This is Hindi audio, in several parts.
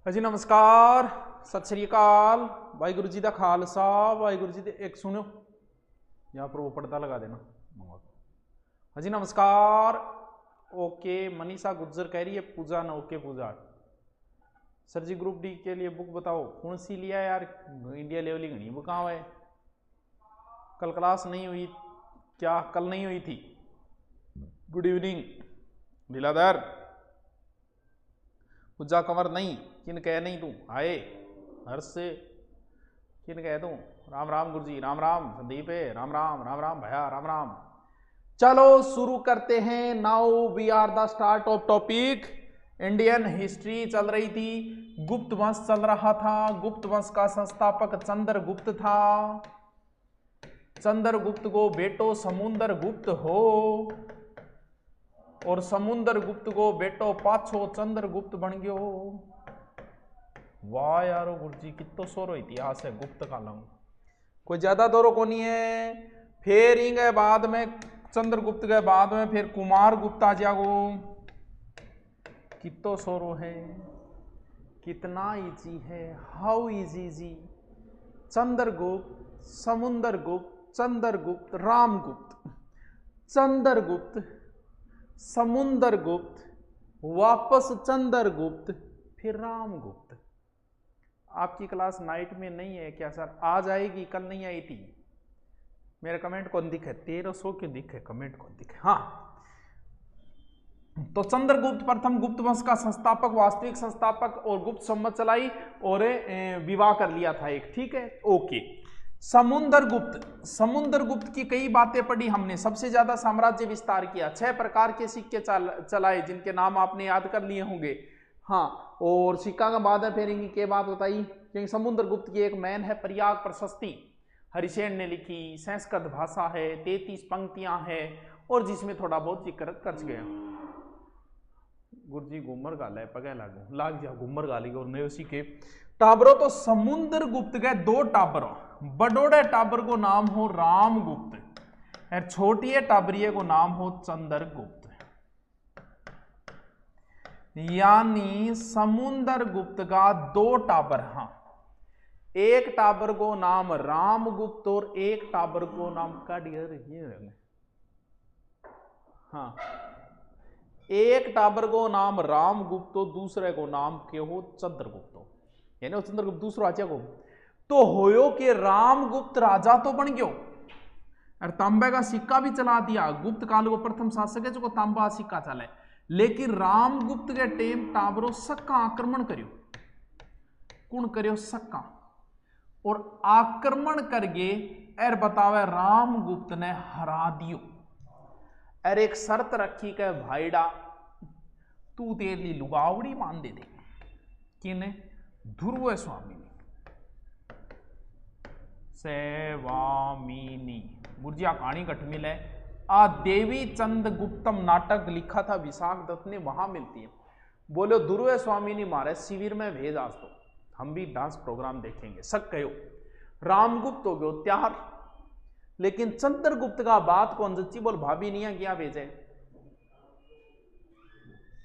जी नमस्कार, सत श्री अकाल, वाहिगुरु जी का खालसा, वाहिगुरु जी दे एक सुनो, यहाँ पर वो पर्दा लगा देना। हाँ जी नमस्कार। ओके, मनीषा गुज्जर कह रही है पूजा ना ओके पूजा। सर जी ग्रुप डी के लिए बुक बताओ, कौन सी लिया यार? इंडिया लेवल की घनी बुक कहाँ है? कल क्लास नहीं हुई क्या? कल नहीं हुई थी? Good evening Dhiladhar. पूजा कंवर नहीं, किन कह नहीं तू आए हर्ष से, किन कह तू? राम राम गुरु जी, राम राम संदीप है, राम राम राम राम भैया, राम राम। चलो शुरू करते हैं। Now we are the start of topic. Indian history चल रही थी, गुप्त वंश चल रहा था। गुप्त वंश का संस्थापक चंद्रगुप्त था। चंद्रगुप्त को बेटो समुद्रगुप्त हो और समुद्रगुप्त को बेटो पाछो चंद्रगुप्त बन गयो। वाह यारो गुरु जी, कितो सोरो इतिहास है गुप्त काल में, कोई ज्यादा दौरो को नहीं है। फिर इंगे बाद में चंद्रगुप्त के बाद में फिर कुमार गुप्त आ जागो। कितो सोरो है, कितना इजी है, हाउ इजी जी। चंद्रगुप्त, समुद्रगुप्त, चंद्रगुप्त, रामगुप्त, चंद्रगुप्त, समुद्रगुप्त, वापस चंद्रगुप्त, फिर रामगुप्त। आपकी क्लास नाइट में नहीं है क्या सर? आज आएगी, कल नहीं आई थी। मेरा कमेंट कौन दिखे? 1300 क्यों दिखे कमेंट कौन दिखे? हाँ, तो चंद्रगुप्त प्रथम गुप्त वंश का संस्थापक, वास्तविक संस्थापक, और गुप्त संवत चलाई और विवाह कर लिया था एक, ठीक है ओके। समुद्रगुप्त, समुद्रगुप्त की कई बातें पढ़ी हमने। सबसे ज्यादा साम्राज्य विस्तार किया, 6 प्रकार के सिक्के चलाए जिनके नाम आपने याद कर लिए होंगे। हाँ, और सिक्का का बाद फिर इनकी क्या बात बताई, क्योंकि समुद्रगुप्त की एक मैन है प्रयाग प्रशस्ति, हरिसेन ने लिखी, संस्कृत भाषा है, 33 पंक्तियां हैं और जिसमें थोड़ा बहुत जिक्र कर गया। गुरु जी घूमर गाल है, पगे लागू लाग जा घूमर गाली और नयोसी के टाबरों। तो समुद्रगुप्त के 2 टाबर, बड़ोड़े टाबर को नाम हो रामगुप्त और छोटी टाबरिये को नाम हो चंद्रगुप्त। यानी समुद्रगुप्त का 2 टाबर, हाँ, एक टाबर को नाम रामगुप्त और एक टाबर को नाम हाँ, एक टाबर को नाम रामगुप्त हो, दूसरे को नाम के हो चंद्रगुप्त हो, यानी वो चंद्रगुप्त दूसरा आचा को। तो होयो के रामगुप्त राजा तो बन गयो और तांबे का सिक्का भी चला दिया। गुप्त काल को प्रथम शासक है जो तांबा सिक्का चला, लेकिन रामगुप्त के टेम टाबरो सक्का आक्रमण करियो। कौन करियो? सक्का। और आक्रमण करके एर बतावे रामगुप्त ने हरा दियो और एक शर्त रखी कि भाईडा तू तेरी लुगावड़ी मान दे दे। किने? ध्रुव स्वामी सेवामिनी। गुरजिया कहानी कठ मिले आ देवी चंद गुप्तम नाटक लिखा था विशाख दत्त ने, वहां मिलती है। बोलो ध्रुव स्वामी ने मारे शिविर में भेज, आज तो हम भी डांस प्रोग्राम देखेंगे। सक कहो रामगुप्त हो गयो त्यार, लेकिन चंद्रगुप्त का बात कौन जच्ची बोल भाभी नहीं है क्या भेजे।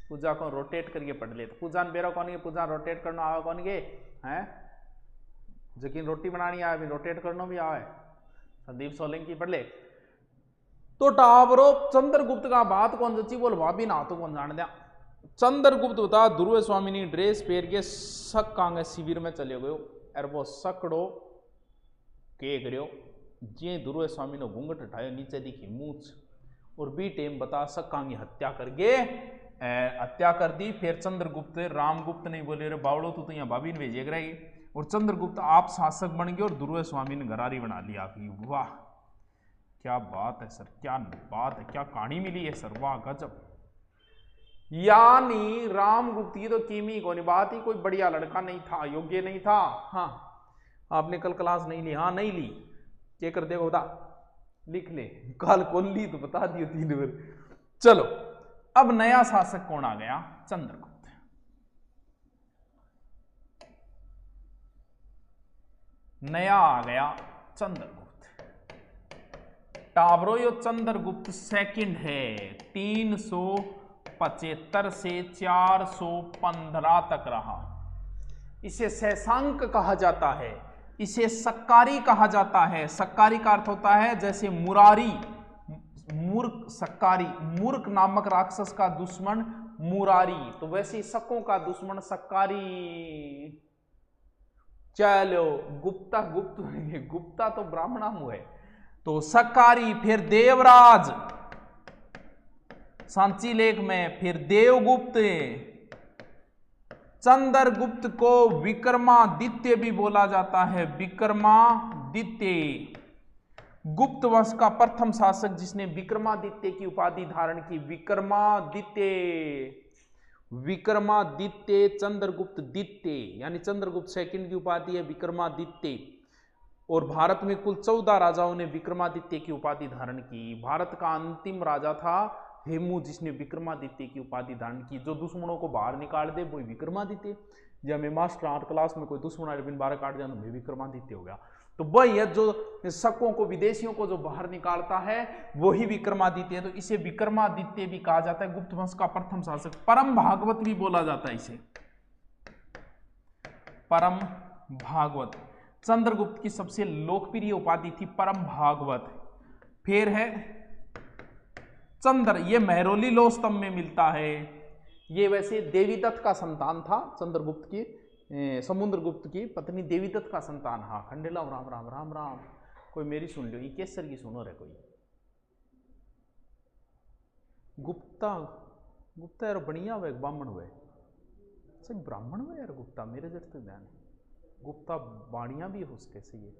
पूजा को रोटेट करके पढ़ ले, तो पूजा बेरा कौन के? पूजा रोटेट करना आवे कौन के हैं? जकिन रोटी बनानी आवे रोटेट करना भी आवे। संदीप सोलंकी पढ़ ले। तो टावरो चंद्रगुप्त का बात कौन जच्ची बोल भाभी ना तो कौन जान दिया। चंद्रगुप्त बता ध्रुव स्वामी ने ड्रेस पहन के सक कांगे शिविर में चले गयो और वो सकड़ो के करियो जे ध्रुव स्वामी ने घूंघट उठायो, नीचे दिखी मूछ और बी टेम बता सक्का की हत्या करके हत्या कर दी। फिर चंद्रगुप्त रामगुप्त नहीं बोले रे बावड़ो तू तो यहाँ भाभी ने भेजे रही, और चंद्रगुप्त आप शासक बन गए और ध्रुव स्वामी ने घरारी बना लिया आपकी। वाह क्या बात है सर, क्या बात है, क्या कहानी मिली है सर, वाह गजब। यानी रामगुप्त की तो कीमी को नहीं बात ही, कोई बढ़िया लड़का नहीं था, योग्य नहीं था। हाँ, आपने कल क्लास नहीं ली? हाँ नहीं ली, क्या कर देगा बता, लिख ले, कल कौन ली तो बता दियो 3 बार। चलो अब नया शासक कौन आ गया? चंद्रगुप्त। नया आ गया चंद्रगुप्त। टाबरो यो चंद्रगुप्त सेकंड है, 375 से 415 तक रहा। इसे शशांक कहा जाता है, इसे सक्कारी कहा जाता है। सक्कारी का अर्थ होता है जैसे मुरारी, मूर्ख, सक्कारी, मूर्ख नामक राक्षस का दुश्मन मुरारी, तो वैसे शकों का दुश्मन सक्कारी। चलो गुप्ता, गुप्ता तो ब्राह्मणा मुँह है, तो सक्कारी, फिर देवराज सांची लेख में, फिर देवगुप्त, चंद्रगुप्त को विक्रमादित्य भी बोला जाता है, विक्रमादित्य। गुप्त वंश का प्रथम शासक जिसने विक्रमादित्य की उपाधि धारण की, विक्रमादित्य, विक्रमादित्य, चंद्रगुप्त द्वितीय, यानी चंद्रगुप्त सेकंड की उपाधि है विक्रमादित्य। और भारत में कुल 14 राजाओं ने विक्रमादित्य की उपाधि धारण की। भारत का अंतिम राजा था हेमू, जिसने विक्रमादित्य की उपाधि धारण की। जो दुश्मनों को बाहर निकाल दे वही विक्रमादित्य। जब मैं मास्टर आर्ट क्लास में कोई दुश्मन बिन बाहर काट जाए तो मैं विक्रमादित्य हो गया। तो वही है जो शकों को, विदेशियों को जो बाहर निकालता है वही विक्रमादित्य है। तो इसे विक्रमादित्य भी कहा जाता है, गुप्त वंश का प्रथम शासक। परम भागवत भी बोला जाता है इसे, परम भागवत। चंद्रगुप्त की सबसे लोकप्रिय उपाधि थी परम भागवत। फिर है चंद्र, ये महरौली लोह स्तंभ में मिलता है। ये वैसे देवीदत्त का संतान था, चंद्रगुप्त की, समुद्रगुप्त की पत्नी देवीदत्त का संतान। हाँ खंडेला, राम राम राम राम। कोई मेरी सुन लो, ये केसर की सुनो रे कोई। गुप्ता, गुप्ता यार बढ़िया हुए, ब्राह्मण हुए, सही ब्राह्मण हुए यार गुप्ता, मेरे जर तक ध्यान। गुप्ता बाणिया भी हो उसके से ये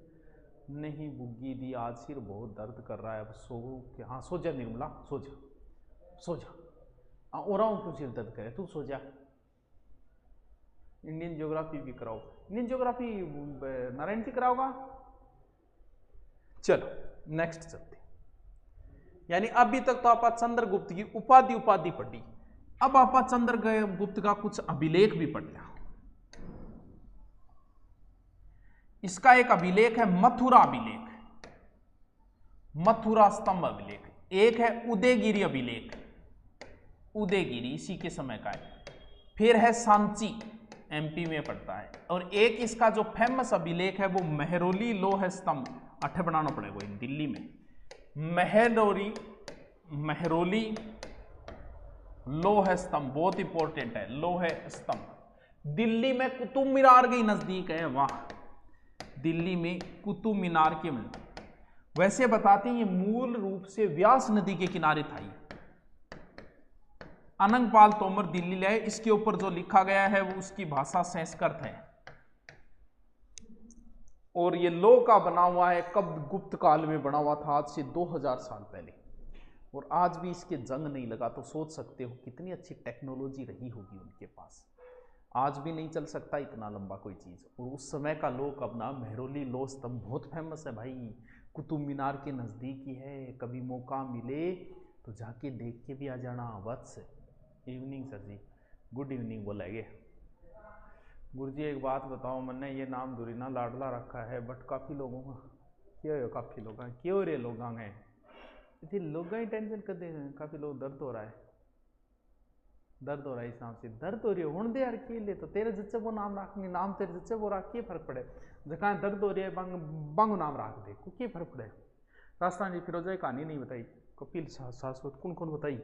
नहीं। बुग्गी दी आज सिर बहुत दर्द कर रहा है, अब सो के। हाँ सो जा निर्मला, सो जा, सो जा। और क्यों सिर दर्द करे, तू सो जा। इंडियन ज्योग्राफी भी कराओ, इंडियन ज्योग्राफी नारायण जी कराओगा। चलो नेक्स्ट चलते। यानी अभी तक तो आप चंद्रगुप्त की उपाधि पढ़ी, अब आप चंद्रगुप्त का कुछ अभिलेख भी पढ़ लिया। इसका एक अभिलेख है मथुरा अभिलेख, मथुरा स्तंभ अभिलेख। एक है उदयगिरी अभिलेख, उदयगिरी इसी के समय का है। फिर है सांची, एमपी में पड़ता है। और एक इसका जो फेमस अभिलेख है वो महरौली लोह स्तंभ, अठे बनाना पड़ेगा दिल्ली में, महरौली लोह स्तंभ, बहुत इंपॉर्टेंट है लोह स्तंभ। दिल्ली में कुतुब मीनार के नजदीक है, वाह, दिल्ली में कुतुब मीनार के वैसे बताते हैं ये मूल रूप से व्यास नदी के किनारे था। ये अनंगपाल तोमर दिल्ली लाए, इसके ऊपर जो लिखा गया है वो उसकी भाषा संस्कृत है। और ये लोह का बना हुआ है, कब गुप्त काल में बना हुआ था, आज से 2000 साल पहले। और आज भी इसके जंग नहीं लगा, तो सोच सकते हो कितनी अच्छी टेक्नोलॉजी रही होगी उनके पास। आज भी नहीं चल सकता इतना लंबा कोई चीज़। और उस समय का लोह का बना महरौली लोह स्तंभ बहुत फेमस है भाई, कुतुब मीनार के नज़दीक ही है। कभी मौका मिले तो जाके देख के भी आ जाना। वत्स इवनिंग सर जी, गुड इवनिंग बोलेंगे। गुरुजी एक बात बताओ, मैंने ये नाम दुरीना लाडला रखा है, बट काफ़ी लोगों का क्यों, काफ़ी लोग क्यों रे लोग हैं इतने लोग ही टेंशन कर दे रहे हैं। काफ़ी लोग दर्द हो रहा है, दर्द हो रहा है, इस नाम से दर्द हो रही है। होने दे यार, के लिए तो तेरे जिससे वो नाम रखनी, नाम तेरे जिससे वो रख के फर्क पड़े। जहाँ दर्द हो रही है बंग नाम रख दे, को फर्क पड़े। राजस्थान जी फिरोजा कहानी नहीं बताई, कपिल शाश्वत कौन कौन बताई,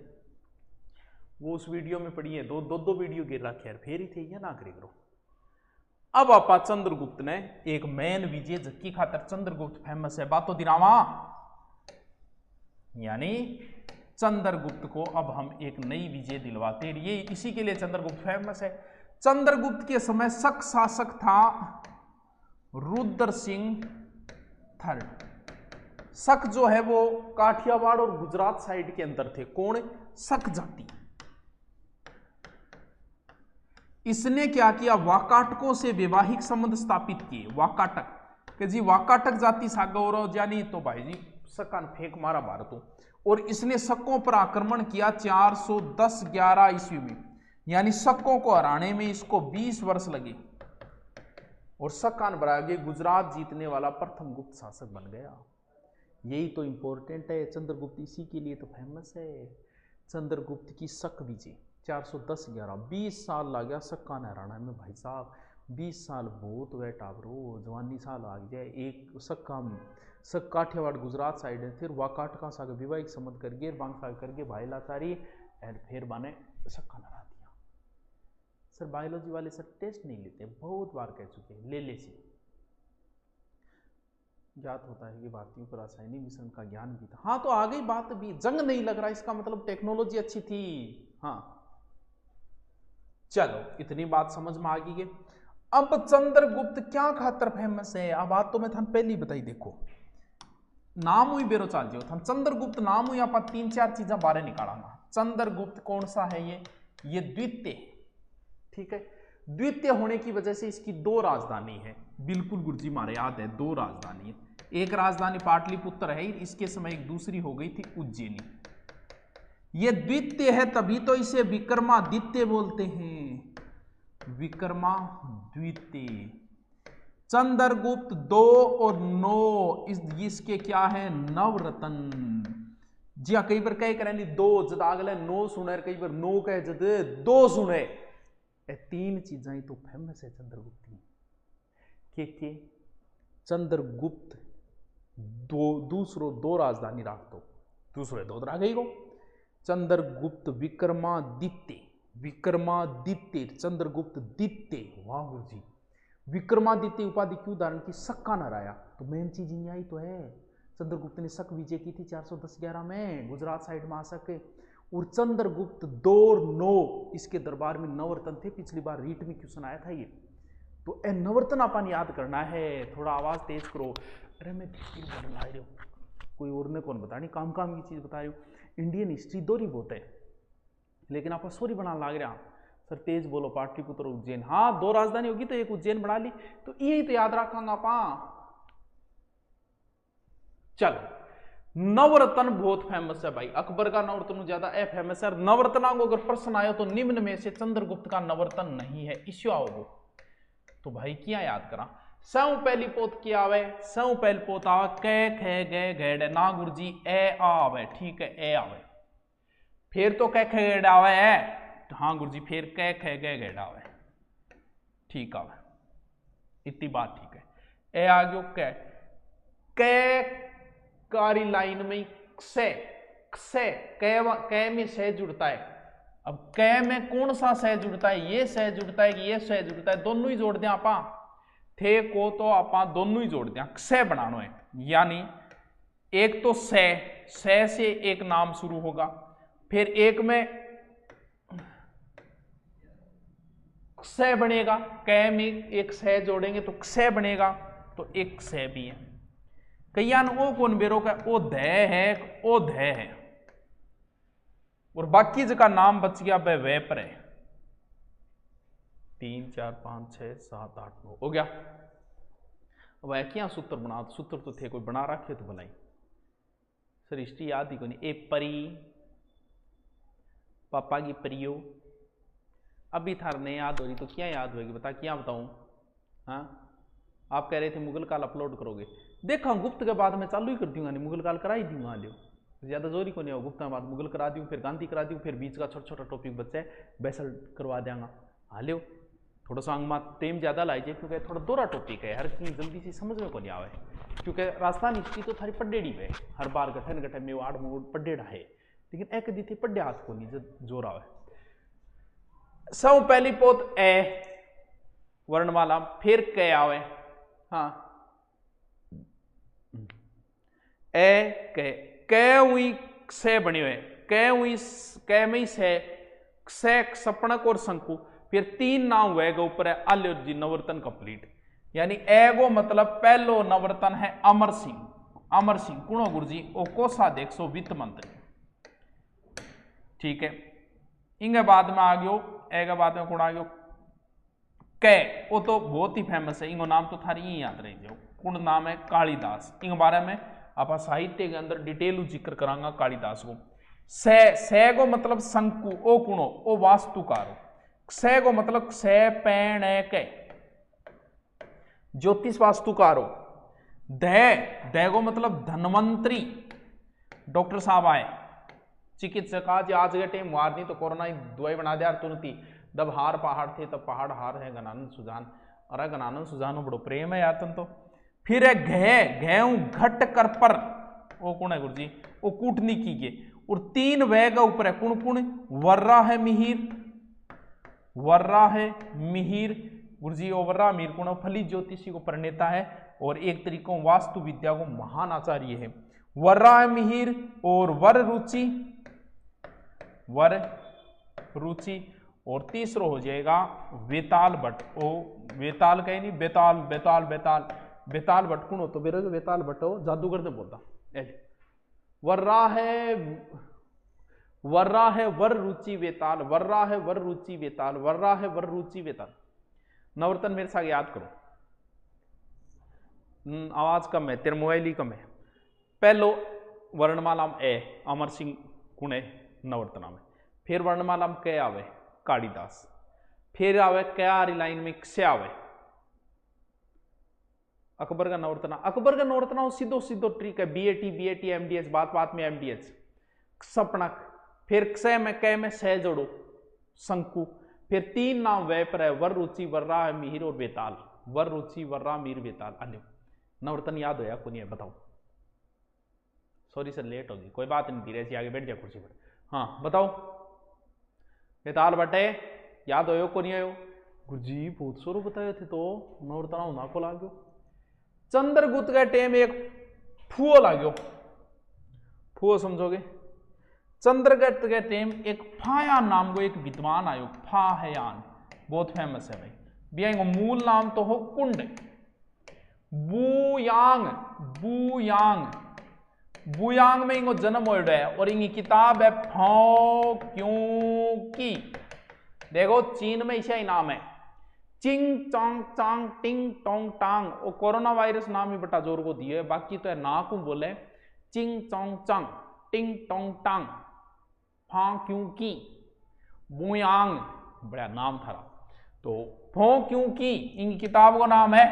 वो उस वीडियो में पड़ी है। दो वीडियो गिर रखे यार, फेर ही थे या ना करे करो। अब आपा चंद्रगुप्त ने एक मैन विजय जक्की खातर चंद्रगुप्त फेमस है, बातों दिरावा। यानी चंद्रगुप्त को अब हम एक नई विजय दिलवाते हैं, ये इसी के लिए चंद्रगुप्त फेमस है। चंद्रगुप्त के समय शक शासक था रुद्र सिंह थर्ड। शक जो है वो काठियावाड़ और गुजरात साइड के अंदर थे। कौन? शक जाति। इसने क्या किया, वाकाटकों से वैवाहिक संबंध स्थापित किए। वाकाटक कि जी वाकाटक जाति सागौरव जानी, तो भाई जी शक्का ने फेंक मारा भारतों। और इसने शकों पर आक्रमण किया 410-11 ईस्वी में, यानी शकों को हराने में इसको 20 वर्ष लगे। और शक्का ने बरागे गुजरात जीतने वाला प्रथम गुप्त शासक बन गया। यही तो इंपॉर्टेंट है, चंद्रगुप्त इसी के लिए तो फेमस है। चंद्रगुप्त की शक विजय 410-11, 20 साल लग गया शक्का ने हराना में भाई साहब। 20 साल बहुत बेटा ब्रो, जवानी साल आ जाए। एक सक काठियावाड़ गुजरात साइड है, फिर वह काट का साग विवाहिक समझ कर गेर बांग साग करके भाई लाचारी एंड फिर माने सक्का लड़ा दिया। सर बायोलॉजी वाले सर टेस्ट नहीं लेते, बहुत बार कह चुके हैं, ले सी। ज्ञात होता है कि भारतीयों को रासायनिक मिश्रण का ज्ञान भी था। हाँ तो आ गई बात भी, जंग नहीं लग रहा इसका मतलब टेक्नोलॉजी अच्छी थी। हाँ चलो इतनी बात समझ में आ गई है। अब चंद्रगुप्त क्या खातर फेमस है, अब बात तो मैं थान पहले ही बताई। देखो नाम हुई बेरो चाल जो था चंद्रगुप्त नाम हुई, आप 3-4 चीजें बारे निकालांगा। चंद्रगुप्त कौन सा है, ये द्वितीय, ठीक है। द्वितीय होने की वजह से इसकी 2 राजधानी है, बिल्कुल गुरुजी मारे याद है, 2 राजधानी है। एक राजधानी पाटलिपुत्र है, इसके समय एक दूसरी हो गई थी उज्जैनी। ये द्वितीय है तभी तो इसे विक्रमादित्य बोलते हैं, विक्रमाद्वितीय। चंद्रगुप्त 2 और 9 इसके क्या है, नवरत्न। जी हाँ, कई बार कह करें 2 जद अगले 9 सुने, कई बार 9 कह जद 2 सुने। ये 3 चीजें तो फेमस है चंद्रगुप्त की के चंद्रगुप्त दूसरो 2 राजधानी राख दो, दूसरे 2 रह गई को चंद्रगुप्त विक्रमादित्य, विक्रमादित्य चंद्रगुप्त द्वितीय। वाह गुरु जी, विक्रमादित्य उपाधि क्यों धारण की, सक्का न राया, तो मेन चीज यही तो है। चंद्रगुप्त ने शक विजय की थी 410-11 में गुजरात साइड में आ सके। और चंद्रगुप्त 2 और 9 इसके दरबार में नवरत्न थे, पिछली बार रीट में क्वेश्चन आया था ये। तो ए नवरत्न अपन याद करना है, थोड़ा आवाज तेज करो। अरे मैं बता रही हूँ, कोई और ने कौन बता नहीं, काम काम की चीज बता रही हूँ। इंडियन हिस्ट्री दोहरी बहुत है, लेकिन आप स्टोरी बनाने लग रहे हैं। सर तेज बोलो, पाटलिपुत्र उज्जैन, हाँ 2 राजधानी होगी तो एक उज्जैन बना ली, तो यही तो याद रखेंगे आप। चलो नवरत्न बहुत फेमस है भाई, अकबर का नवरत्न ज्यादा फेमस है। नवरत्ना को अगर प्रश्न आयो तो निम्न में से चंद्रगुप्त का नवरत्न नहीं है, इश्यू आओ तो भाई क्या याद करा। सौ पहली पोत क्या आवे, सौ पहली पोत आवे कै खे गे घेड़ ना गुरुजी ए आवे, ठीक है ए आवे। फिर तो कै खे गेड़ आवे है, हाँ गुरुजी फिर कै खे गे घेड़ आवे, ठीक आवे, इतनी बात ठीक है। ए आ गयो कै, कै कारी लाइन में से कै में से जुड़ता है। अब कै में कौन सा सह जुड़ता है, ये सह जुड़ता है कि ये सह जुड़ता है, दोनों ही जोड़ दें आपा, थे को तो आपा दोनों ही जोड़ दें, सह बनाना है। यानी एक तो सह से एक नाम शुरू होगा, फिर एक में सह बनेगा, कै में एक सह जोड़ेंगे तो सह बनेगा, तो एक सह भी है। कईयान ओ कौन बेरो का ओ धय है, ओ धय है, और बाकी जगह नाम बच गया वह पर है। 3 4 5 6 7 8 9 हो गया। वह क्या सूत्र बना, सूत्र तो थे कोई बना रखे तो बनाई, सर हिस्ट्री याद ही को नहीं। ए परी पापा की परियो, अभी थार नहीं याद हो रही तो क्या याद होगी बता, क्या बताऊं। हाँ आप कह रहे थे मुगल काल अपलोड करोगे, देखा गुप्त के बाद मैं चालू ही कर दूंगा, नहीं मुगल काल करा ही दूंगा, लियो ज्यादा जोरी को नहीं हो। गुप्त के बाद मुगल करा दूं, फिर गांधी करा दूं, फिर बीच का छोटा छोटा टॉपिक बच्चा है बैसल करवा देंगा। हाँ लियो थोड़ा सा अंग टेम ज्यादा लाइए, क्योंकि थोड़ा दोहरा टॉपिक है, हर चीज जल्दी से समझ में को नहीं आवे, क्योंकि राजस्थान हिस्ट्री तो थारी पड्डेड़ी है, हर बार गठन गठन में वाड़ मोड़ पड्डेड़ा है, लेकिन एक दी थी पड्डे हाथ को नहीं जोरा है। सौ पहली पोत ए वर्णमाला, फिर कै आवे, हाँ ए कै हुई से बनी हुए, कै हुई कै में से सपनक और शंकु, फिर 3 नाम हुए ऊपर है अल्यो जी नवरत्न कंप्लीट। यानी ए गो मतलब पहलो नवरत्न है अमर सिंह, अमर सिंह कुणो गुरु जी ओ कोषाध्यक्ष वित्त मंत्री, ठीक है। इंगे बाद में आ गयो, ए के बाद में कौन आ गयो कै, वो तो बहुत ही फेमस है, इनको नाम तो थारी ही याद रही जाओ। कौन नाम है कालिदास, इन बारे में आप साहित्य के अंदर डिटेल जिक्र करांगा कालिदास को। सै को मतलब शंकु, ओ कुणो ओ वास्तुकार, सै को मतलब सै पैण के ज्योतिष वास्तुकार हो। दय को मतलब धनवंतरी, डॉक्टर साहब आए चिकित्सक, आज के टाइम वार नहीं तो कोरोना दवाई बना दिया तुरंत ही, जब हार पहाड़ थे तब पहाड़ हार है गनानंद सुजान, अरे गनानो सुजानो बड़ो प्रेम है यार तन तो। फिर है घेऊ घट कर पर, वो कौन है गुरुजी? वो कूटनी की के। और 3 वह का ऊपर है कुण कुण, वर्रा है मिहिर, वर्रा है मिहिर गुरुजी। ओ वर्रा मिहिर कुण फली ज्योतिषी को प्रणेता है और एक तरीकों वास्तु विद्या को महान आचार्य है। वर्रा है मिहिर और वर रुचि, वर रुचि। और तीसरो हो जाएगा वेताल भट्ट। ओ वेताल कहीं नहीं, बेताल बेताल बेताल बेताल भट्ट कुण हो तो बेरो वेताल भट्ट हो जादूगर ने बोलता। वर्रा है वर रुचि वेताल, वर्रा है वर रुचि वेताल, वर्रा है वर रुचि वेताल। नवरतन मेरे साथ याद करो, आवाज कम है, तेरे मोबाइल ही कम है। पहलो वर्णमाला में ए अमर सिंह कुणे नवरतना में, फिर वर्णमाला में क आवे कालिदास, फिर आवे क्यारी लाइन में क्ष आवे अकबर का नवरतना। अकबर का नवरतना सीधो सीधो ट्रिक है, बीएटी बीएटी एमडीएच, बात बात में एमडीएच, सपनक, फिर क्षय में कै में सह जोड़ो शंकु, फिर 3 नाम वह पर है, वर रुचि वर्रा है मिहिर और बेताल, वर रुचि वर्रा मिहिर बेताल। अल्यो नवरतन याद होया को नहीं है बताओ? सॉरी सर लेट होगी, कोई बात नहीं, धीरे से आगे बैठ जा कुर्सी पर। हाँ बताओ बेताल बटे याद होयो को नहीं आयो? गुरुजी बहुत सोरो बताए थे तो नवरतना होना को लागो। चंद्रगुप्त का टेम एक फुओ लागो, फुओ समझोगे? चंद्रगुप्त के टेम एक फायान नाम को एक विद्वान आयो, फाहयान, बहुत फेमस है भाई। बिया मूल नाम तो हो कुंड, बुयांग, बुयांग, बुयांग में इनको जन्म हो है और इनकी किताब है फौ क्यों की। देखो चीन में इसे नाम है चिंग चांग चांग टिंग टोंग टांग। और कोरोना वायरस नाम ही बटा जोर को दिए, बाकी तो है ना को बोले चिंग चोंग चांग टिंग टोंग टांग फा क्यों की बुयांग, बड़ा नाम था। तो फो क्यों की इनकी किताब का नाम है।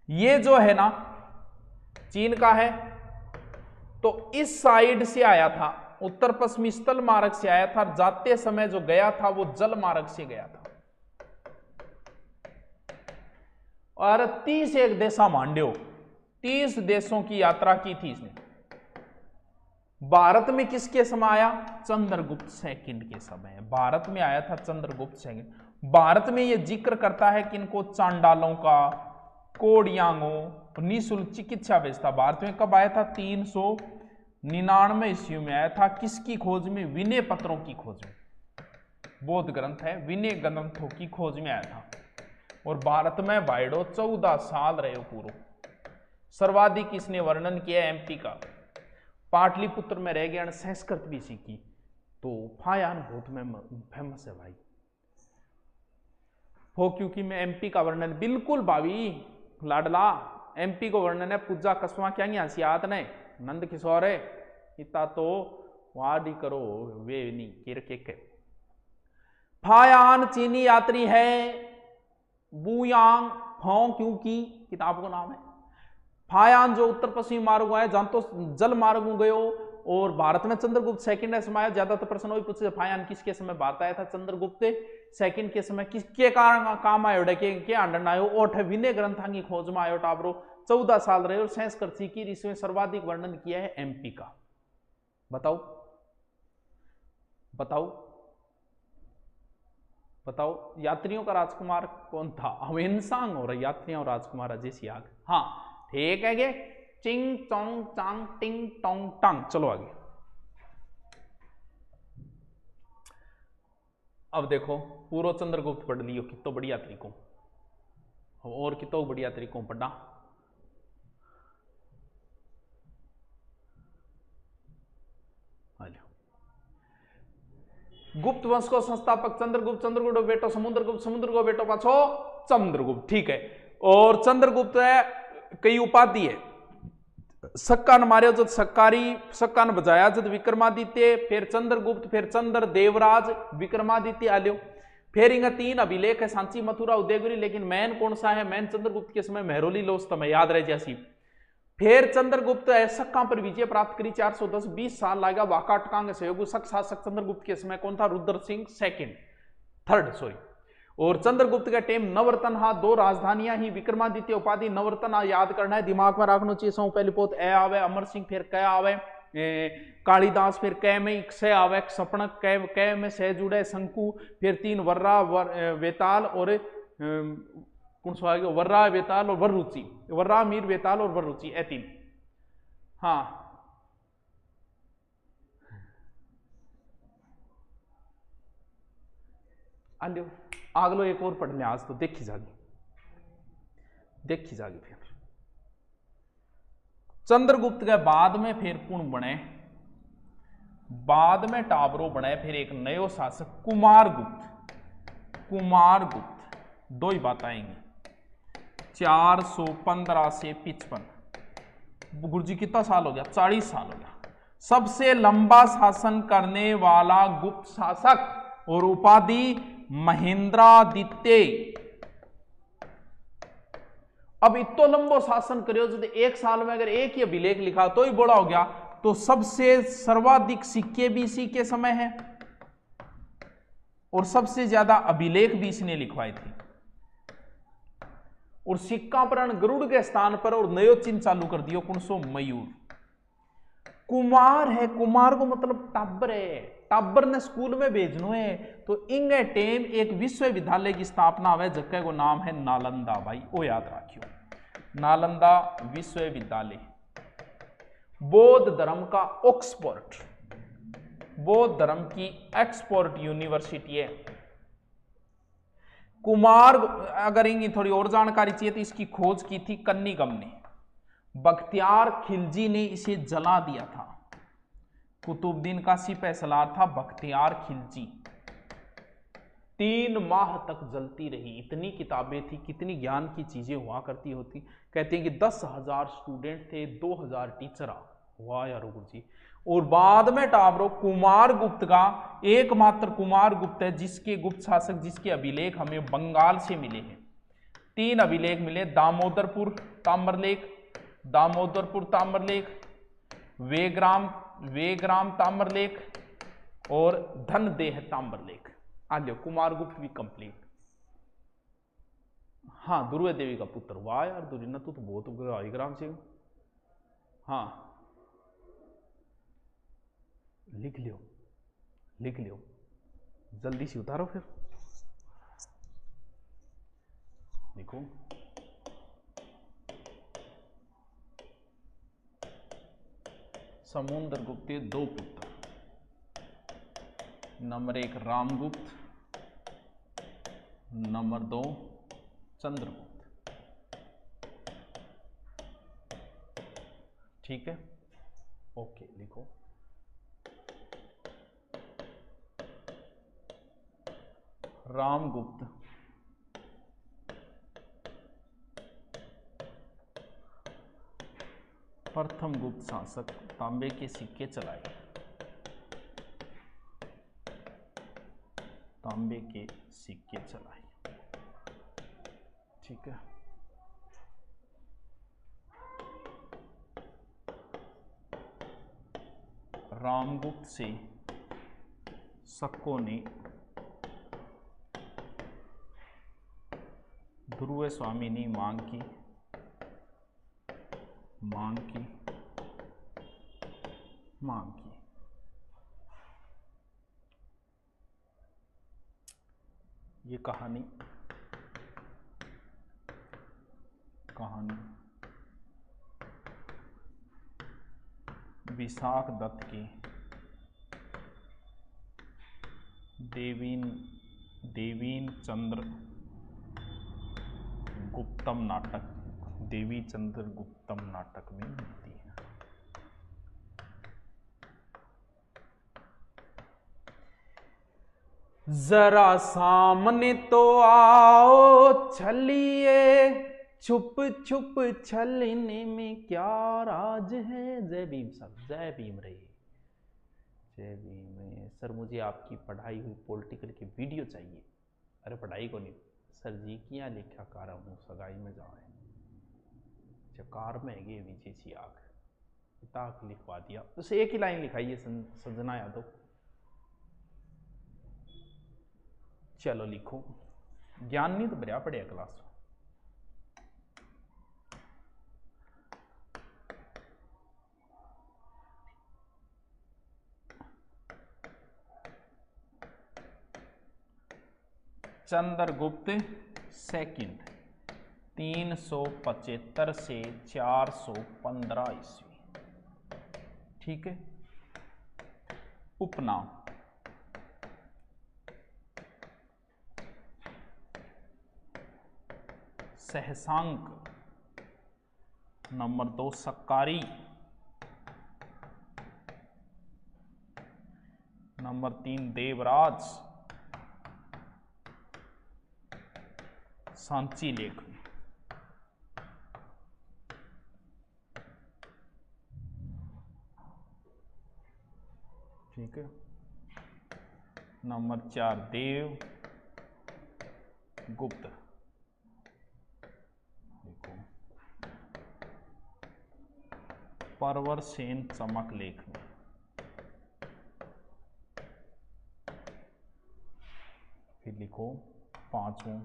ये जो है ना चीन का है, तो इस साइड से आया था, उत्तर पश्चिमी स्थल मार्ग से आया था, जाते समय जो गया था वो जल मार्ग से गया था। और 31 देशा मांड्यो, 30 देशों की यात्रा की थी इसने। भारत में किसके समय आया? चंद्रगुप्त सेकंड के समय भारत में आया था चंद्रगुप्त सेकंड। भारत में यह जिक्र करता है कि इनको चांडालों का, कोड़ियांगों निःशुल्क चिकित्सा भेजता। भारत में कब आया था? 399 ईस्वी में आया था। किसकी खोज में? विनय पत्रों की खोज में। बौद्ध ग्रंथ है, विनय ग्रंथों की खोज में आया था। और भारत में भाईडो 14 साल रहे पूर्व। सर्वाधिक इसने वर्णन किया एमपी का, पाटलिपुत्र में रह गया, संस्कृत भी सीखी। तो फायान बहुत फेमस है भाई। हो क्योंकि मैं एमपी का वर्णन बिल्कुल भावी लाडला एमपी को वर्णन है। पूजा कसवा क्या हंसियात ने नंद किशोर है इतना तो वादी करो वे नहीं किर के। फायान चीनी यात्री है, बुयांग फौ क्यों की किताब का नाम है। फायान जो उत्तर पश्चिमी मार्ग है, जहां तो जल मार्ग गयो। और भारत में चंद्रगुप्त सेकंड समय ज्यादातर प्रश्न वही पूछे, फायान किसके समय भारत आया था? चंद्रगुप्त सेकंड के समय किसके कारण काम आयो के आंदन आयो? ओठ विनय ग्रंथां की खोज में आयो टाबरो। 14 साल रहे और संस्कृत सीखी। इसमें सर्वाधिक वर्णन किया है एमपी का। बताओ बताओ बताओ यात्रियों का राजकुमार कौन था? अवेनसांग हो रहा, यात्रियों और राजकुमार अजय सियाग। हाँ ठीक है गे, चिंग चोंग चांग टिंग टोंग टांग। चलो आगे। अब देखो पूर्व चंद्रगुप्त पढ़ लियो, कितो बढ़िया तरीकों और कितो बढ़िया तरीकों पढ़ना। गुप्त वंश को संस्थापक चंद्रगुप्त, चंद्रगुप्त बेटो समुद्रगुप्त, समुद्र को बेटो पाछो चंद्रगुप्त। ठीक है। और चंद्रगुप्त है कई उपाधि है। सक्कान मारे जब सक्कारी, सक्कान बजाया जब विक्रमादित्य, फिर चंद्रगुप्त, फिर चंद्र देवराज, विक्रमादित्य आल्यो। फिर इनका 3 अभिलेख है, सांची मथुरा उदयगिरी। लेकिन मैन कौन सा है? मैन चंद्रगुप्त के समय मेहरोली लोस्तम है, याद रह जैसी। फिर चंद्रगुप्त है सक्का पर विजय प्राप्त करी 410, 20 साल लगा। वाकाटकांग सहयोग शक शासक चंद्रगुप्त के समय कौन था? Rudra Singh second, third sorry. और चंद्रगुप्त का टेम नवरत्न हा, 2 राजधानियां ही, विक्रमादित्य उपाधि नवरत्न याद करना है, दिमाग में रखना चाहिए। सौ पहली पोत ए आवे, अमर सिंह फिर क आवे, कालिदास फिर कै में से आवे, सपनक कै में से जुड़े, शंकु फिर 3 वर्रा वेताल और कौन सा आएगा, वर्रा वेताल और वररुचि, वर्रा मीर वेताल और वररुचि, ए 3। हाँ आलो आगलो एक और पढ़ ले आज तो देखी जागी फिर। चंद्रगुप्त के बाद में फिर कौन बने, बाद में टाबरो बने फिर एक नयो शासक कुमारगुप्त। 2 ही बात आएंगी, 415 से 55। गुरुजी कितना साल हो गया, 40 साल हो गया। सबसे लंबा शासन करने वाला गुप्त शासक और उपाधि महेंद्रादित्य। अब इतो लंबो शासन करियो जो 1 साल में अगर एक ही अभिलेख लिखा तो ही बड़ा हो गया। तो सबसे सर्वाधिक सिक्के भी इसी के समय है और सबसे ज्यादा अभिलेख भी इसने लिखवाए थे। और सिक्का पर गरुड़ के स्थान पर और नयो चिन्ह चालू कर दियो, कौन सो, मयूर। कुमार है, कुमार को मतलब टाबर है, टाबर ने स्कूल में भेजनो है तो इंगे टेम एक विश्वविद्यालय की स्थापना हुआ, जगह को नाम है नालंदा। भाई वो याद रखियो, नालंदा विश्वविद्यालय, बौद्ध धर्म का ऑक्सफोर्ड, बौद्ध धर्म की ऑक्सफोर्ड यूनिवर्सिटी है। कुमार, अगर इनकी थोड़ी और जानकारी चाहिए तो इसकी खोज की थी कन्नीगम ने, बख्तियार खिलजी ने इसे जला दिया था। कुतुबुद्दीन का सिपह सलार था बख्तियार खिलजी। 3 माह तक जलती रही। इतनी किताबें थी, कितनी ज्ञान की चीजें हुआ करती होती। कहते हैं कि 10,000 स्टूडेंट थे, 2,000 टीचर। वाह यार गुरुजी। और बाद में टाबरो कुमारगुप्त का, एकमात्र कुमारगुप्त है जिसके गुप्त शासक जिसके अभिलेख हमें बंगाल से मिले हैं। 3 अभिलेख मिले, दामोदरपुर ताम्रलेख, वेग्राम ताम्रलेख और धनदेह ताम्रलेख। आगे कुमारगुप्त भी कंप्लीट। हाँ, दुर्वे देवी का पुत्र। वाह यार दुर्योधन, तू तो बहुत ग्राम से। हाँ लिख लियो जल्दी से उतारो फिर लिखो। समुद्रगुप्त के 2 पुत्र, नंबर 1 रामगुप्त, नंबर 2 चंद्रगुप्त। ठीक है, ओके लिखो। रामगुप्त प्रथम गुप्त शासक, तांबे के सिक्के चलाए, तांबे के सिक्के चलाए। ठीक है, रामगुप्त से शकों ने ध्रुव स्वामी ने मांग की ये कहानी विशाख दत्त के देवीन चंद्र गुप्तम नाटक, देवी चंद्र गुप्तम नाटक में मिलती है। जरा सामने तो आओ छलिए, छुप छुप छलने में क्या राज है। जय भीम सर, जय भीम रे, जय भीम। सर मुझे आपकी पढ़ाई हुई पॉलिटिकल की वीडियो चाहिए। अरे पढ़ाई को नहीं सर जी, किया लिखा कार हूँ सगाई में जाए कार में है विजय सी आग पिता लिखवा दिया। उसे एक ही लाइन लिखाइए संजना यादव। चलो लिखो, ज्ञान नहीं तो बढ़िया पड़े क्लास। चंद्रगुप्त सेकंड 375 से 415 ईस्वी। ठीक है। उपनाम सहसांक, नंबर 2 सक्कारी, नंबर 3 देवराज, सांची लेख। ठीक है। नंबर 4 देव गुप्त। देखो परवर सेन चमक लेख में। फिर लिखो 5वां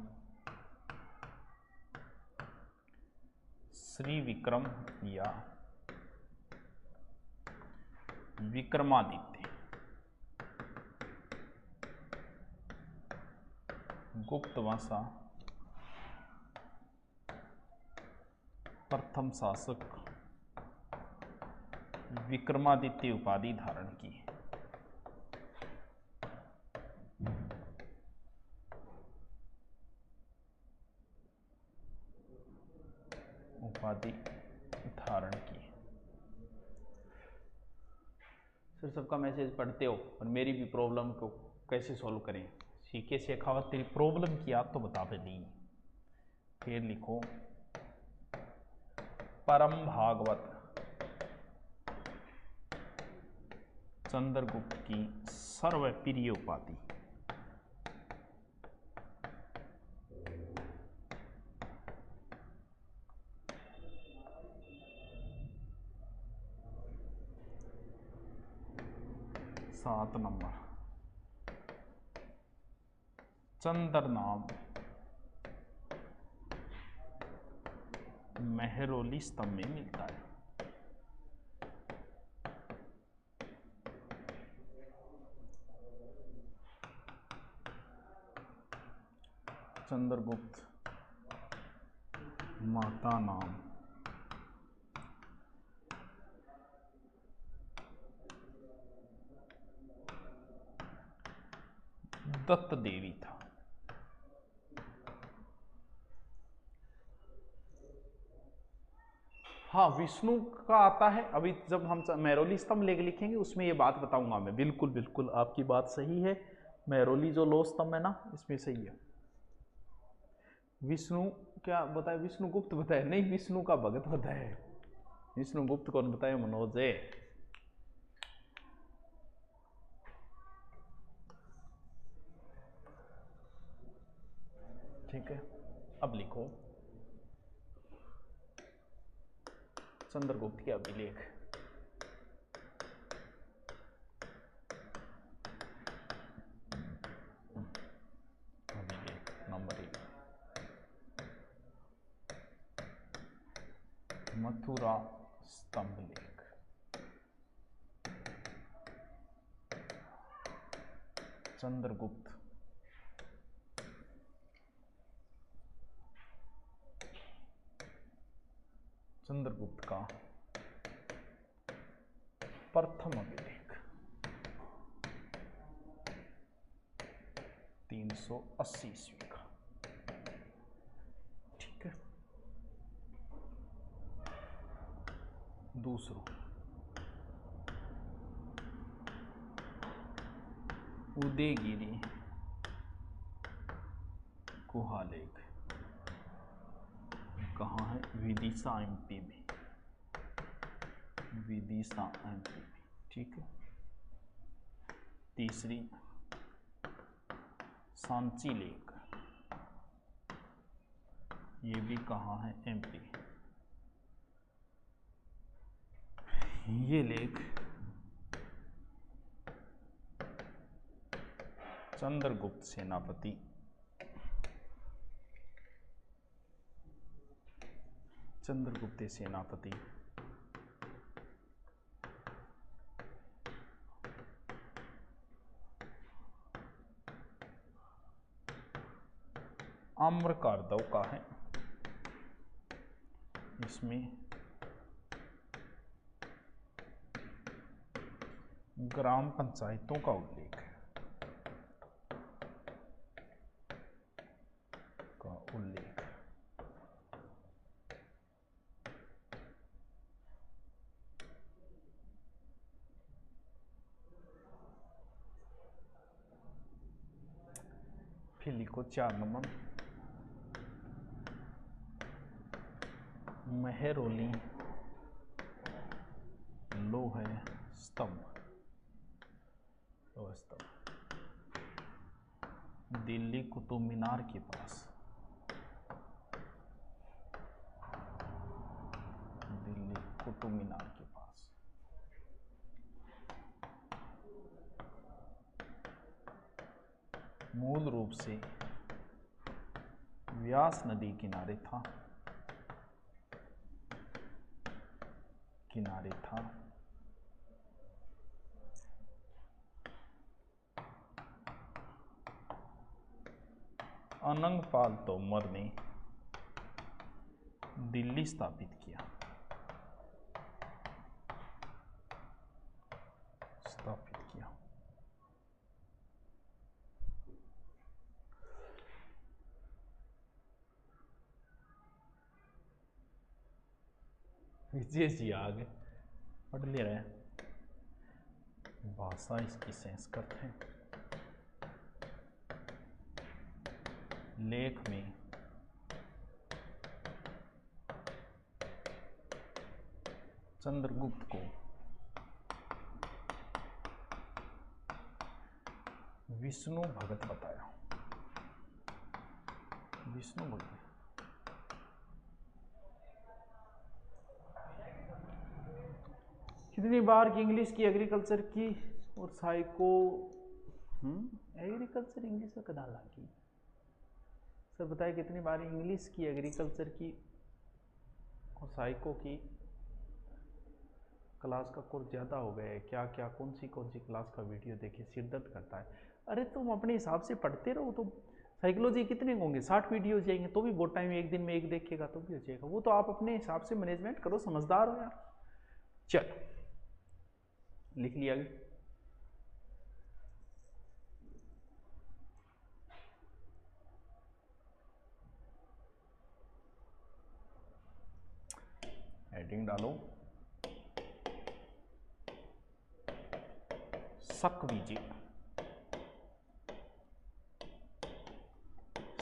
श्री विक्रम या विक्रमादित्य गुप्त वंशा प्रथम शासक विक्रमादित्य उपाधि धारण की। उपाधि धारण की। सर सबका मैसेज पढ़ते हो और मेरी भी प्रॉब्लम को कैसे सॉल्व करें। सीके शेखावत तेरी प्रॉब्लम की आप तो बता पे दी। फिर लिखो परम भागवत चंद्रगुप्त की सर्वप्रिय उपाधि। सात नंबर चंद्र नाम मेहरौली स्तंभ में मिलता है। चंद्रगुप्त माता नाम दत्त देवी था। हाँ विष्णु का आता है। अभी जब हम मेहरौली स्तंभ लेख लिखेंगे उसमें ये बात बताऊंगा मैं। बिल्कुल बिल्कुल आपकी बात सही है। मेहरौली जो लो स्तंभ है ना इसमें सही है। विष्णु क्या बताए? विष्णुगुप्त बताए नहीं, विष्णु का भगत बताए। विष्णुगुप्त कौन बताए? मनोज है। ठीक है। अब लिखो चंद्रगुप्त के अभिलेख। अभिलेख नंबर 1 मथुरा स्तंभ लेख। चंद्रगुप्त चंद्रगुप्त का प्रथम अभिलेख 380 ईस्वी का। ठीक है। दूसरा उदयगिरी गुहा लेख। कहाँ है? विदिशा एमपी में। विदिशा एमपी में। ठीक है। तीसरी सांची लेक। ये भी कहाँ है? एमपी। ये लेख चंद्रगुप्त सेनापति चंद्रगुप्त सेनापति। आम्रकारदव का है, इसमें ग्राम पंचायतों का उल्लेख है, फिर लिखो 4 नंबर मेहरौली लोह स्तंभ, दिल्ली कुतुब मीनार के पास, दिल्ली कुतुब मीनार के पास। मूल रूप से व्यास नदी किनारे था, अनंगपाल तोमर ने दिल्ली स्थापित किया, विजय जी आगे पढ़ ले रहे हैं। भाषा इसकी संस्कृत है। लेख में चंद्रगुप्त को विष्णु भगत बताया, विष्णु भगत। कितनी बार की इंग्लिश की, एग्रीकल्चर की और साइको एग्रीकल्चर इंग्लिश का कदा लागी सर बताए, कितनी बार इंग्लिश की, एग्रीकल्चर की और साइको की क्लास का कोर्स ज़्यादा हो गया है क्या? क्या कौन सी क्लास का वीडियो देखे सिर दर्द करता है? अरे तुम अपने हिसाब से पढ़ते रहो। तो साइकोलॉजी कितने होंगे, 60 वीडियो जाएंगे तो भी बहुत टाइम, एक दिन में एक देखेगा तो भी हो जाएगा। वो तो आप अपने हिसाब से मैनेजमेंट करो, समझदार हो यार। चल लिख लिया गया। हेडिंग डालो, शक विजय।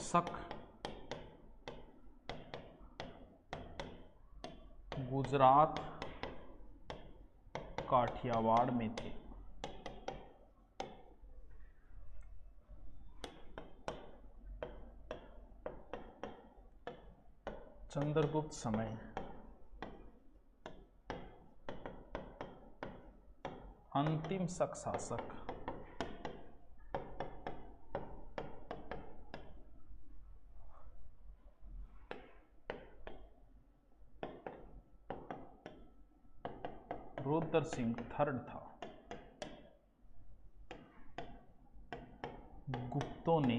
शक गुजरात काठियावाड़ में थे। चंद्रगुप्त समय अंतिम शक शासक। रुद्र सिंह थर्ड था। गुप्तों ने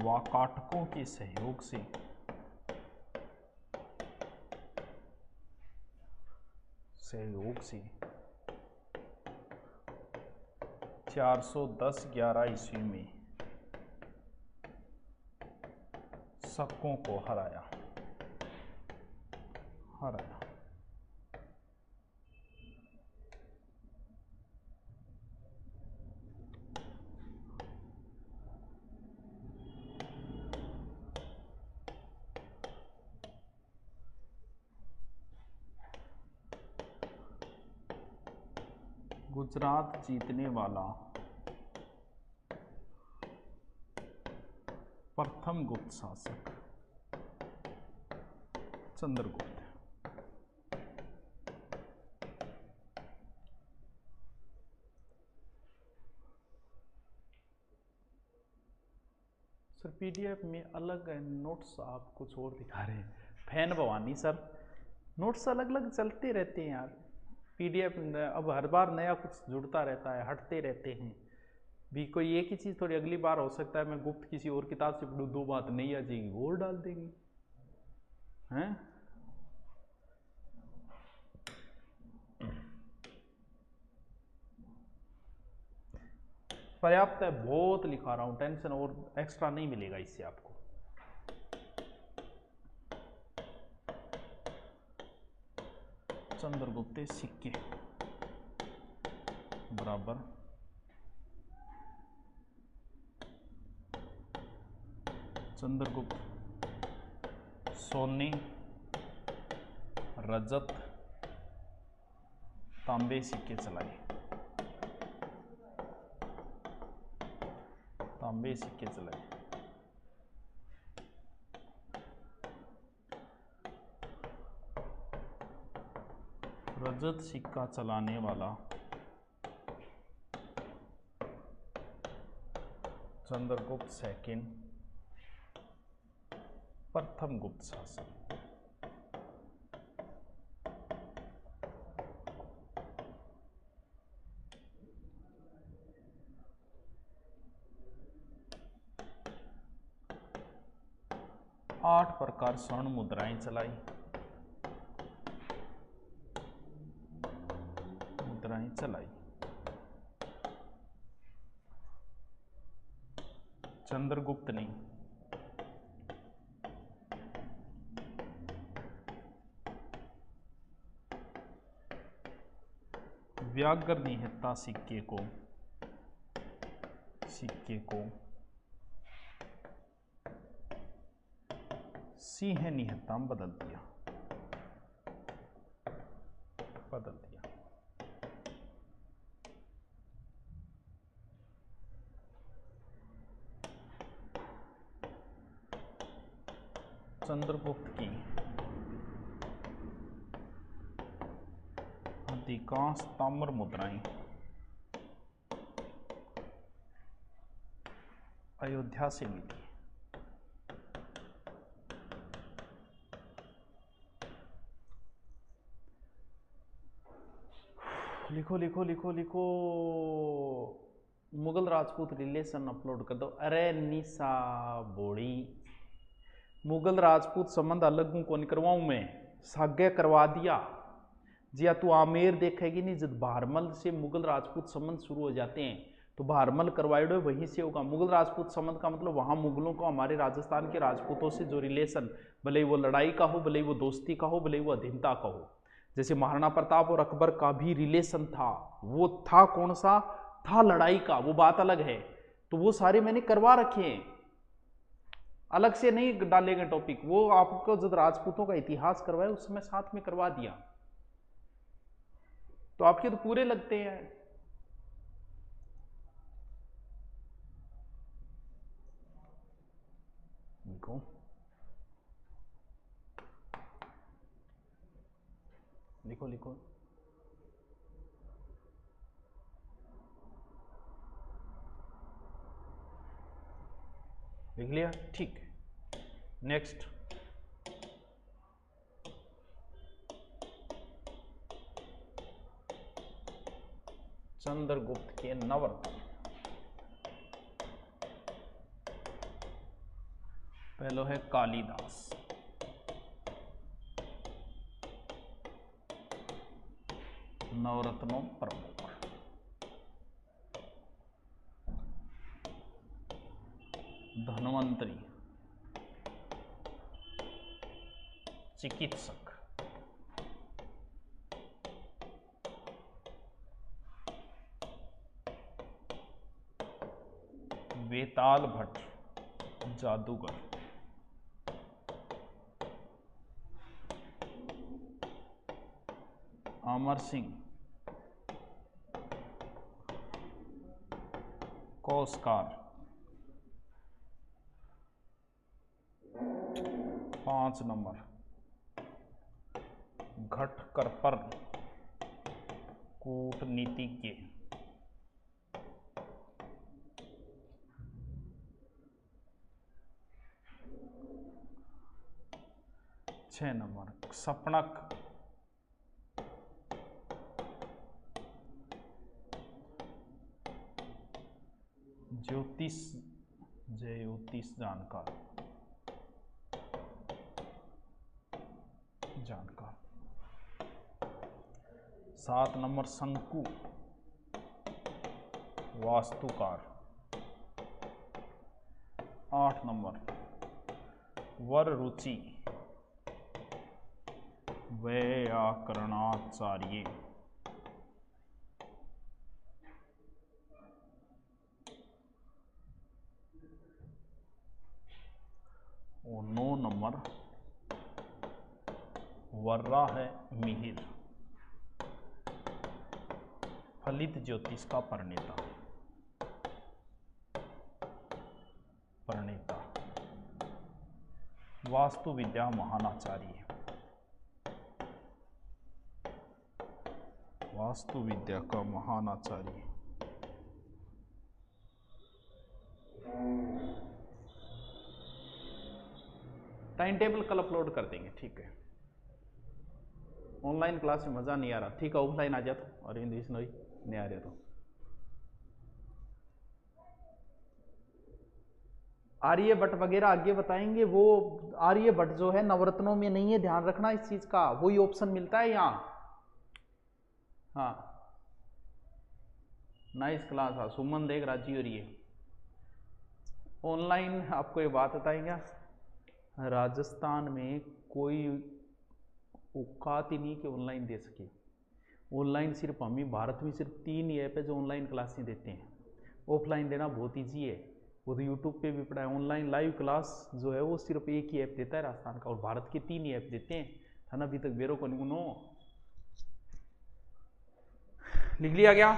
वाकाटकों के सहयोग से सहयोग से 410-11 ईस्वी में शकों को हराया। गुजरात जीतने वाला प्रथम गुप्त शासक चंद्रगुप्त। सर पीडीएफ में अलग नोट्स आप कुछ और दिखा रहे हैं। फैन भवानी सर, नोट्स अलग अलग चलते रहते हैं यार। पीडीएफ अब हर बार नया कुछ जुड़ता रहता है, हटते रहते हैं भी। कोई एक ही चीज़ थोड़ी अगली बार हो सकता है मैं गुप्त किसी और किताब से पढ़ूँ, दो बात नहीं आ जाएगी, वो और डाल देंगे हैं। पर्याप्त है, बहुत लिखा रहा हूँ, टेंशन और एक्स्ट्रा नहीं मिलेगा इससे आपको। चंद्रगुप्त सिक्के बराबर चंद्रगुप्त सोने रजत तांबे सिक्के चलाए, तांबे सिक्के चलाए। रजत सिक्का चलाने वाला चंद्रगुप्त सेकंड प्रथम गुप्त शासक। आठ प्रकार स्वर्ण मुद्राएं चलाई, मुद्राएं चलाई। चंद्रगुप्त ने व्याघ्र निहत्था सिक्के को सिंह निहत्था में बदल दिया। चंद्रगुप्त की अधिकांश ताम्र मुद्राएं अयोध्या से मिली। लिखो लिखो लिखो लिखो, मुगल राजपूत रिलेशन अपलोड कर दो। अरे निशा बोड़ी, मुगल राजपूत संबंध अलग हूँ कौन करवाऊँ मैं, साग्य करवा दिया। जिया तू आमेर देखेगी नहीं, जब भारमल से मुगल राजपूत संबंध शुरू हो जाते हैं तो भारमल करवाइडो वहीं से होगा। मुगल राजपूत संबंध का मतलब वहाँ मुगलों को हमारे राजस्थान के राजपूतों से जो रिलेशन, भले वो लड़ाई का हो, भले वो दोस्ती का हो, भले वो अधीनता का हो। जैसे महाराणा प्रताप और अकबर का भी रिलेशन था, वो था कौन सा, था लड़ाई का, वो बात अलग है। तो वो सारे मैंने करवा रखे हैं, अलग से नहीं डालेंगे टॉपिक। वो आपको जब राजपूतों का इतिहास करवाए उस समय साथ में करवा दिया, तो आपके तो पूरे लगते हैं। लिखो लिखो लिखो, लिख लिया, ठीक। नेक्स्ट, चंद्रगुप्त के नवरत्न। पहलो है कालिदास, नवरत्नों प्रमुख। धन्वंतरी, चिकित्सक। वेताल भट्ट, जादूगर। अमर सिंह, कोसकार। 5 नंबर, घटकरपर, कूटनीतिज्ञ। 6 नंबर सपनक, ज्योतिष, ज्योतिष जानकार, जानकार। 7 नंबर शंकु, वास्तुकार। 8 नंबर वर रुचि, व्याकरणाचार्य। और 9 नंबर वर्रा है मिहिर, फलित ज्योतिष का प्रणेता, प्रणेता। वास्तु विद्या महानाचार्य, वास्तु विद्या का महानाचार्य। टाइम टेबल कल अपलोड कर देंगे, ठीक है। ऑनलाइन क्लास में मजा नहीं आ रहा, ठीक है ऑफलाइन आ जाता, और इंग्लिश नहीं आ रहा तो आर्यभट्ट वगैरह आगे बताएंगे। वो आर्यभट्ट जो है नवरत्नों में नहीं है, ध्यान रखना इस चीज का, वही ऑप्शन मिलता है यहाँ। हाँ नाइस क्लास, हाँ सुमन देख राजी हो रही है। ऑनलाइन आपको ये बात बताएंगे, राजस्थान में कोई औकात ही नहीं कि ऑनलाइन दे सके। ऑनलाइन सिर्फ हम ही भारत में सिर्फ 3 ही ऐप है जो ऑनलाइन क्लासें देते हैं। ऑफलाइन देना बहुत ईजी है, वो तो यूट्यूब पे भी पड़ा है। ऑनलाइन लाइव क्लास जो है वो सिर्फ एक ही ऐप देता है राजस्थान का, और भारत के 3 ही ऐप देते हैं, था ना। अभी तक बेरो को नो लिख लिया गया,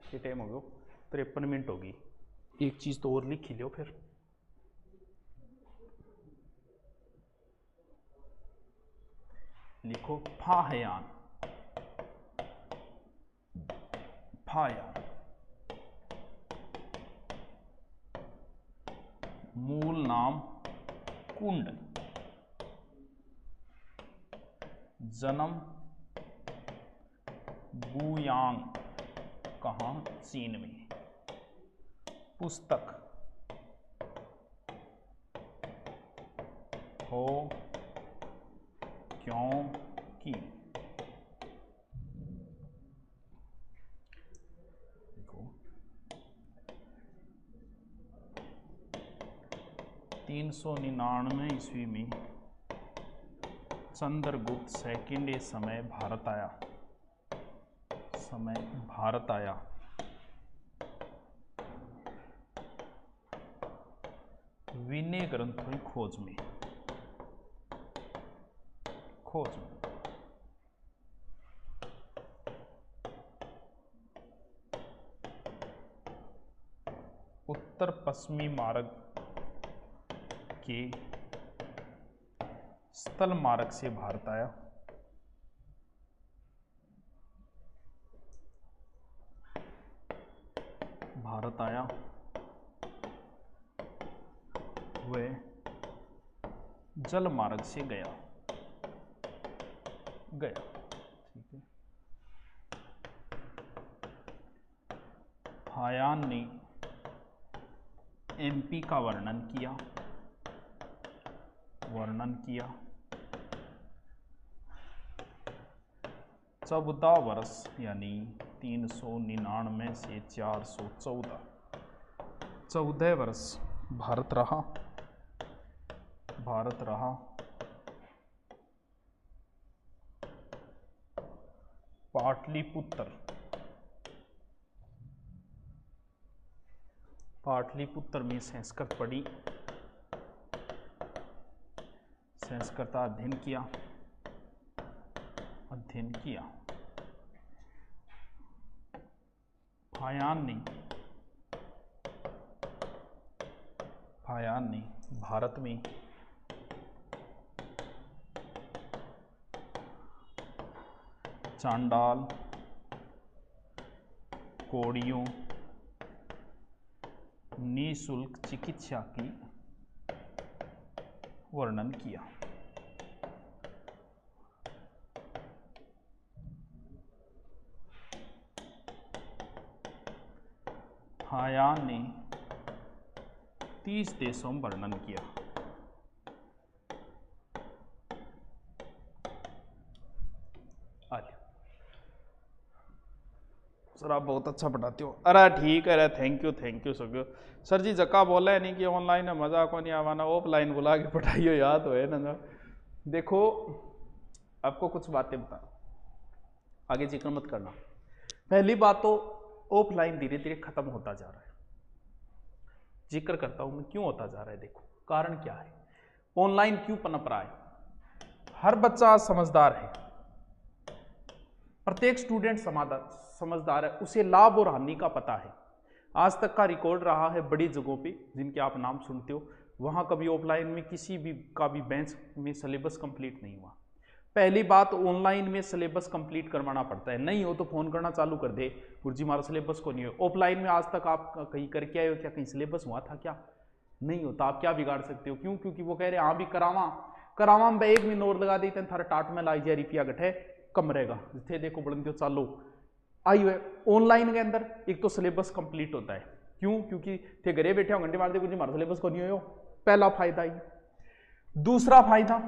ये टाइम हो गया 53 मिनट होगी। एक चीज तो और लिख ही लो फिर। लिखो फाहयान, फाहयान मूल नाम कुंड, जन्म गुयांग, कहां चीन में। पुस्तक हो क्यों की, देखो 399 ईस्वी में चंद्रगुप्त सेकंड समय भारत आया, समय भारत आया। विनय ग्रंथों की खोज में, खोज में। उत्तर पश्चिमी मार्ग के स्थल मार्ग से भारत आया। भारत आया, वह जल मार्ग से गया, गया, ठीक है। फाहयान ने एमपी का वर्णन किया, वर्णन किया। 14 वर्ष यानी 399 से 414, 14 वर्ष भारत रहा, भारत रहा। पाटलिपुत्र, पाटलिपुत्र में संस्कृत पढ़ी, संस्कृत का अध्ययन किया, अध्ययन किया। फाहयान ने भारत में चांडाल, कोड़ियों, निःशुल्क चिकित्सा की वर्णन किया, हायान ने 30 देशों में वर्णन किया। सर आप बहुत अच्छा पढ़ाते हो। अरे ठीक है, अरे थैंक यू सर जी। जक्का बोला है नहीं कि ऑनलाइन है मजा को नहीं आवाना, ऑफलाइन बुला के पढ़ाइयो, याद हो है ना। देखो आपको कुछ बातें बता, आगे जिक्र मत करना। पहली बात तो ऑफलाइन धीरे धीरे खत्म होता जा रहा है। जिक्र करता हूं मैं क्यों होता जा रहा है। देखो कारण क्या है, ऑनलाइन क्यों पनप रहा है। हर बच्चा समझदार है, प्रत्येक स्टूडेंट समझदार है, उसे लाभ और हानि का पता है। आज तक का रिकॉर्ड रहा है बड़ी जगहों पे जिनके आप नाम सुनते हो, वहां कभी ऑफलाइन में किसी भी का भी बेंच में सिलेबस कंप्लीट नहीं हुआ। पहली बात, ऑनलाइन में सिलेबस कंप्लीट करवाना पड़ता है, नहीं हो तो फोन करना चालू कर दे, गुरुजी हमारा सिलेबस को नहीं हो। ऑफलाइन में आज तक आप कहीं करके आए हो क्या, कहीं सिलेबस हुआ था क्या, नहीं होता। आप क्या बिगाड़ सकते हो, क्यों, क्योंकि वो कह रहे हाँ भी करावा में एक भी नोट लगा देते थारा टाट में लाई जा रिपिया गठे कम रहेगा, जिथे देखो बुलंदियों चालो आई है। ऑनलाइन के अंदर एक तो सिलेबस कंप्लीट होता है, क्यों, क्योंकि थे घरे बैठे हो घंटे मारते कुछ हमारा सिलेबस को नहीं हो, पहला फायदा ही। दूसरा फायदा,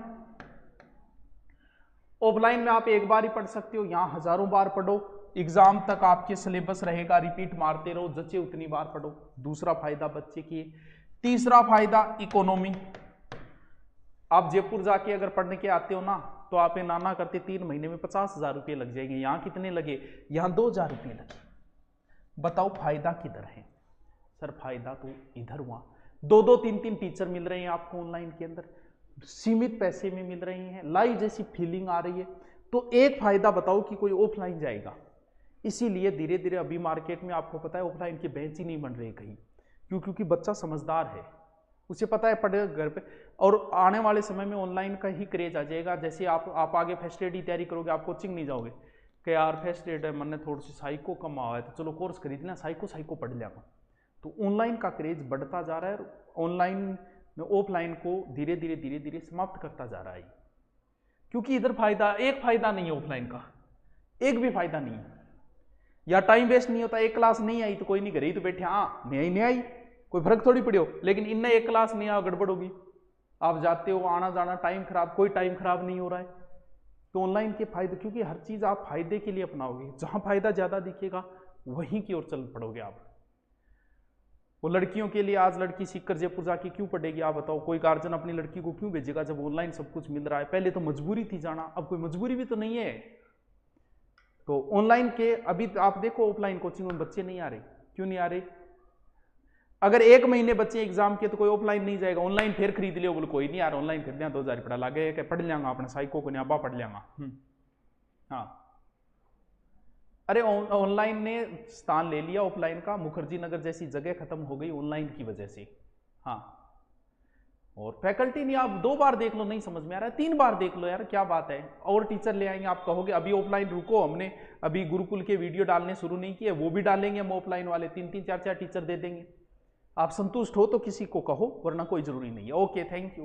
ऑफलाइन में आप एक बार ही पढ़ सकते हो, यहां हजारों बार पढ़ो, एग्जाम तक आपके सिलेबस रहेगा, रिपीट मारते रहो, जचे उतनी बार पढ़ो। दूसरा फायदा बच्चे की। तीसरा फायदा इकोनॉमी, आप जयपुर जाके अगर पढ़ने के आते हो ना तो आप नाना करते 3 महीने में 50,000 रुपये लग जाएंगे, यहां कितने लगे, यहां 2,000 रुपये लगे। बताओ फायदा किधर है। सर फायदा तो इधर हुआ, 2-2, 3-3 टीचर मिल रहे हैं आपको ऑनलाइन के अंदर, सीमित पैसे में मिल रही हैं, लाइव जैसी फीलिंग आ रही है। तो एक फायदा बताओ कि कोई ऑफलाइन जाएगा। इसीलिए धीरे धीरे अभी मार्केट में आपको पता है ऑफलाइन के बेंच ही नहीं बन रहे कहीं, क्यों, क्योंकि बच्चा समझदार है, उसे पता है पढ़ेगा घर पे। और आने वाले समय में ऑनलाइन का ही क्रेज आ जाएगा। जैसे आप आगे फर्स्ट एड की तैयारी करोगे, आप कोचिंग नहीं जाओगे कि यार फर्स्ट एड है, मैंने थोड़ी सी साइको कम आवा है तो चलो कोर्स खरीद लेना, साइको पढ़ लिया। तो ऑनलाइन का क्रेज बढ़ता जा रहा है, ऑनलाइन में ऑफलाइन को धीरे धीरे समाप्त करता जा रहा है, क्योंकि इधर फायदा, एक फायदा नहीं है ऑफलाइन का, एक भी फायदा नहीं है। या टाइम वेस्ट नहीं होता, एक क्लास नहीं आई तो कोई नहीं, घर ही तो बैठे, हाँ नहीं आई कोई फर्क थोड़ी पड़े हो। लेकिन इनने एक क्लास नहीं आ, गड़बड़ होगी, आप जाते हो आना जाना टाइम खराब, कोई टाइम खराब नहीं हो रहा है। तो ऑनलाइन के फायदे, क्योंकि हर चीज आप फायदे के लिए अपनाओगे, जहां फायदा ज्यादा दिखेगा वहीं की ओर चल पड़ोगे आप। वो लड़कियों के लिए आज लड़की सीखकर जयपुर जाके क्यों पढ़ेगी, आप बताओ। कोई गार्जियन अपनी लड़की को क्यों भेजेगा जब ऑनलाइन सब कुछ मिल रहा है। पहले तो मजबूरी थी जाना, अब कोई मजबूरी भी तो नहीं है। तो ऑनलाइन के अभी आप देखो ऑफलाइन कोचिंग में बच्चे नहीं आ रहे, क्यों नहीं आ रहे। अगर 1 महीने बच्चे एग्जाम के तो कोई ऑफलाइन नहीं जाएगा, ऑनलाइन फिर खरीद लियो, बोले कोई नहीं यार ऑनलाइन खरीद लिया 2,000 पढ़ा लागे पढ़ लियांगा अपने साइको को नहीं अब्बा पढ़ लियांगा। हाँ अरे ऑनलाइन ने स्थान ले लिया ऑफलाइन का, मुखर्जी नगर जैसी जगह खत्म हो गई ऑनलाइन की वजह से। हाँ और फैकल्टी नहीं, आप 2 बार देख लो नहीं समझ में आ रहा है, 3 बार देख लो यार क्या बात है, और टीचर ले आएंगे। आप कहोगे अभी ऑफलाइन रुको, हमने अभी गुरुकुल के वीडियो डालने शुरू नहीं किए, वो भी डालेंगे हम ऑफलाइन वाले, 3-3 4-4 टीचर दे देंगे। आप संतुष्ट हो तो किसी को कहो, वरना कोई जरूरी नहीं है। Okay thank you.